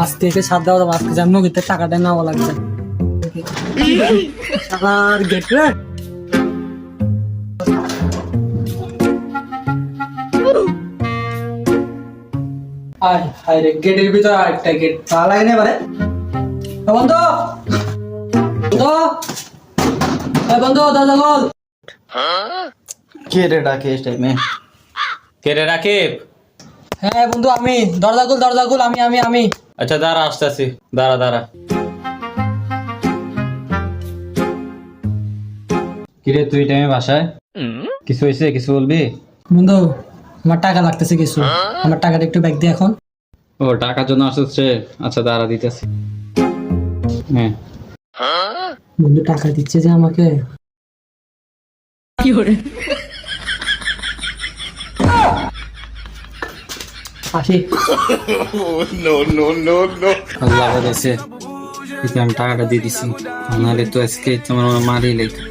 আজ থেকে সাত দেওয়া যাবো, আজকে যেমন নগিতে টাকাটা নেওয়া লাগবে। আর গেট রে আয় হায় রে, গেটের ভিতরে আরেকটা গেট তালা লাগে না এবারে। বন্ধু বন্ধু বন্ধু দরজা খোল। কে রে ডাকে এই টাইমে? কে রে রাকিব? হ্যাঁ বন্ধু আমি, দরজা খোল, আমি। আচ্ছা দাঁড়া, আসতেছি, দাঁড়া। কিরে তুই টাইমে বাসায়? কিছু হয়েছে? কিছু বলবি? বন্ধু আমার টাকা লাগতেছে কিছু, আমার টাকাটা একটু ব্যাগ দিয়ে এখন। ও টাকার জন্য আসছে? আচ্ছা দাঁড়া, দিতেছি। হ্যাঁ বন্ধু টাকা দিচ্ছে যে আমাকে। আসি। আল্লাহ বলেছে আমি টাকাটা দিয়ে দিছি, নাহলে তো আজকে তোমার মারি লাইতো।